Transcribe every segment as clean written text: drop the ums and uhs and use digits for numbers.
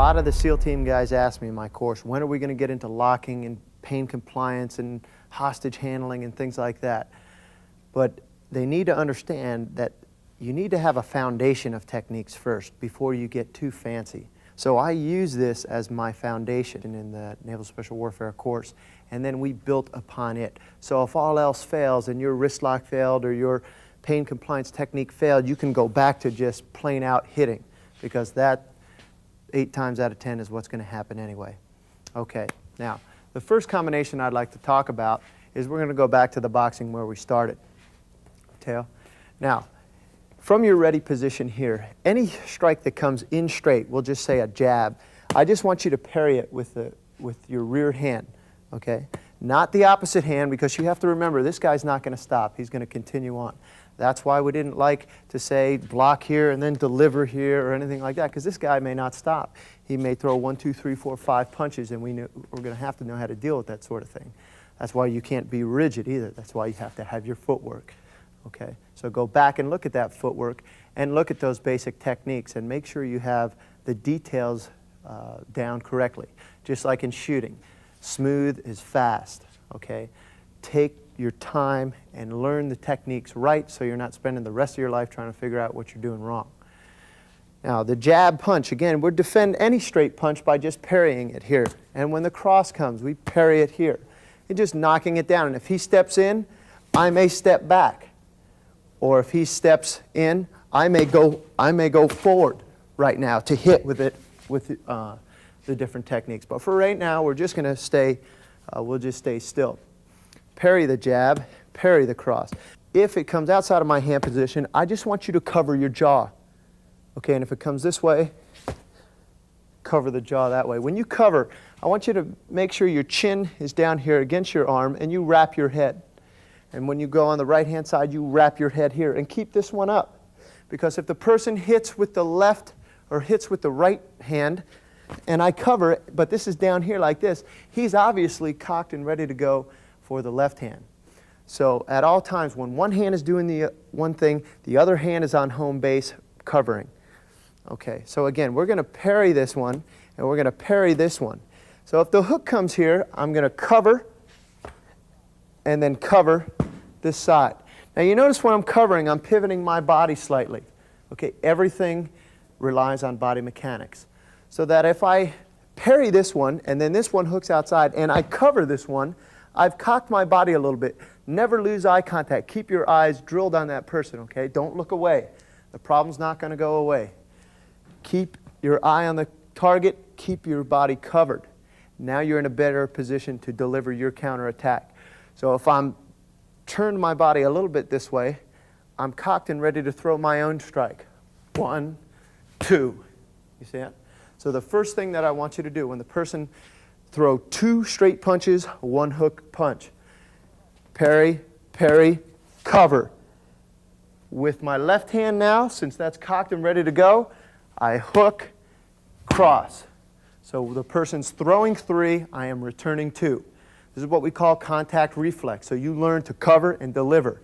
lot of the SEAL team guys ask me in my course, when are we going to get into locking and pain compliance and hostage handling and things like that? But they need to understand that you need to have a foundation of techniques first before you get too fancy. So I use this as my foundation in the Naval Special Warfare course, and then we built upon it. So if all else fails and your wrist lock failed or your pain compliance technique failed, you can go back to just plain out hitting, because that 8 times out of 10 is what's going to happen anyway. Okay, now the first combination I'd like to talk about is we're going to go back to the boxing where we started. Tail. Now, from your ready position here, any strike that comes in straight, we'll just say a jab, I just want you to parry it with your rear hand, okay? Not the opposite hand, because you have to remember, this guy's not going to stop. He's going to continue on. That's why we didn't like to say block here and then deliver here or anything like that, because this guy may not stop. He may throw 1, 2, 3, 4, 5 punches, and we're going to have to know how to deal with that sort of thing. That's why you can't be rigid either. That's why you have to have your footwork. Okay, so go back and look at that footwork and look at those basic techniques and make sure you have the details down correctly. Just like in shooting, smooth is fast, okay? Take your time and learn the techniques right so you're not spending the rest of your life trying to figure out what you're doing wrong. Now, the jab punch, again, we'll defend any straight punch by just parrying it here. And when the cross comes, we parry it here. And just knocking it down. And if he steps in, I may step back. Or if he steps in, I may go forward right now to hit with it with the different techniques. But for right now, we're just going to stay, we'll just stay still. Parry the jab, parry the cross. If it comes outside of my hand position, I just want you to cover your jaw. Okay, and if it comes this way, cover the jaw that way. When you cover, I want you to make sure your chin is down here against your arm and you wrap your head. And when you go on the right-hand side, you wrap your head here and keep this one up. Because if the person hits with the left or hits with the right hand, and I cover it, but this is down here like this, he's obviously cocked and ready to go for the left hand. So at all times, when one hand is doing the one thing, the other hand is on home base covering. Okay, so again, we're going to parry this one, and we're going to parry this one. So if the hook comes here, I'm going to cover and then cover this side. Now you notice when I'm covering, I'm pivoting my body slightly. Okay, everything relies on body mechanics. So that if I parry this one, and then this one hooks outside, and I cover this one, I've cocked my body a little bit. Never lose eye contact. Keep your eyes drilled on that person, okay? Don't look away. The problem's not going to go away. Keep your eye on the target. Keep your body covered. Now you're in a better position to deliver your counterattack. So if I'm turned my body a little bit this way, I'm cocked and ready to throw my own strike. 1, 2. You see that? So the first thing that I want you to do, when the person throw 2 straight punches, 1 hook punch. Parry, parry, cover. With my left hand now, since that's cocked and ready to go, I hook, cross. So the person's throwing 3, I am returning 2. This is what we call contact reflex. So you learn to cover and deliver.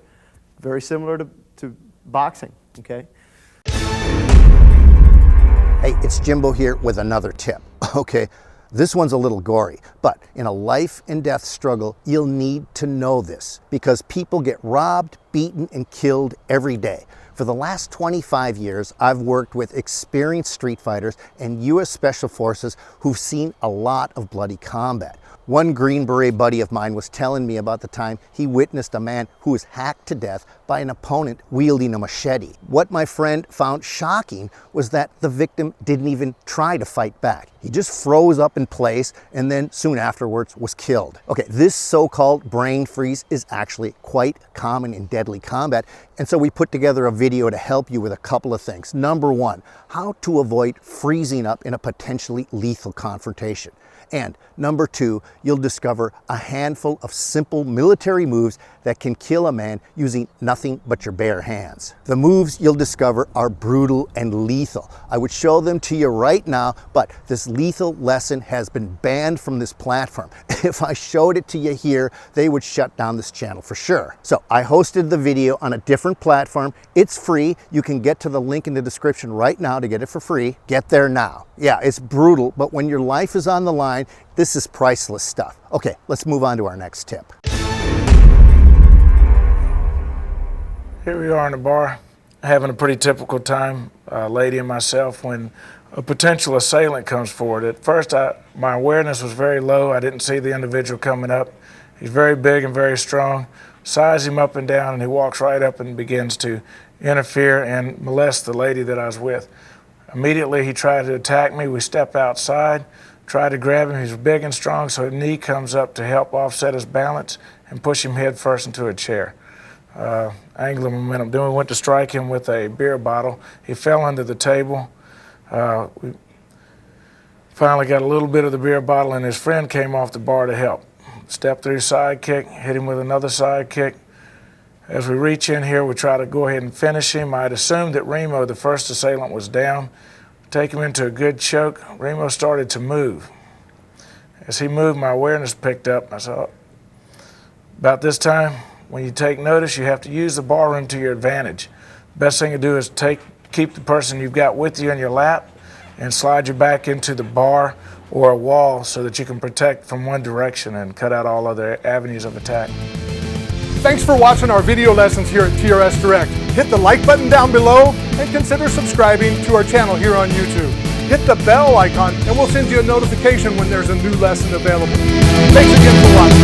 Very similar to boxing, okay? Hey, it's Jimbo here with another tip. Okay, this one's a little gory, but in a life and death struggle, you'll need to know this because people get robbed, beaten, and killed every day. For the last 25 years, I've worked with experienced street fighters and U.S. Special Forces who've seen a lot of bloody combat. One Green Beret buddy of mine was telling me about the time he witnessed a man who was hacked to death by an opponent wielding a machete. What my friend found shocking was that the victim didn't even try to fight back. He just froze up in place and then soon afterwards was killed. Okay, this so-called brain freeze is actually quite common in deadly combat, and so we put together a video to help you with a couple of things. Number 1, how to avoid freezing up in a potentially lethal confrontation. And number 2, you'll discover a handful of simple military moves that can kill a man using nothing but your bare hands. The moves you'll discover are brutal and lethal. I would show them to you right now, but this lethal lesson has been banned from this platform. If I showed it to you here, they would shut down this channel for sure. So I hosted the video on a different platform. It's free. You can get to the link in the description right now to get it for free. Get there now. Yeah, it's brutal, but when your life is on the line, this is priceless stuff. Okay, let's move on to our next tip. Here we are in the bar, having a pretty typical time, a lady and myself, when a potential assailant comes forward. At first, my awareness was very low. I didn't see the individual coming up. He's very big and very strong. Size him up and down, and he walks right up and begins to interfere and molest the lady that I was with. Immediately, he tried to attack me. We step outside, try to grab him. He's big and strong, so his knee comes up to help offset his balance and push him head first into a chair. Angular momentum. Then we went to strike him with a beer bottle. He fell under the table. We finally got a little bit of the beer bottle, and his friend came off the bar to help. Stepped through side kick, hit him with another side kick. As we reach in here, we try to go ahead and finish him. I'd assumed that Remo, the first assailant, was down. Take him into a good choke. Remo started to move. As he moved, my awareness picked up. I saw, about this time, when you take notice, you have to use the barroom to your advantage. Best thing to do is keep the person you've got with you in your lap and slide your back into the bar or a wall so that you can protect from one direction and cut out all other avenues of attack. Thanks for watching our video lessons here at TRS Direct. Hit the like button down below and consider subscribing to our channel here on YouTube. Hit the bell icon and we'll send you a notification when there's a new lesson available. Thanks again for watching.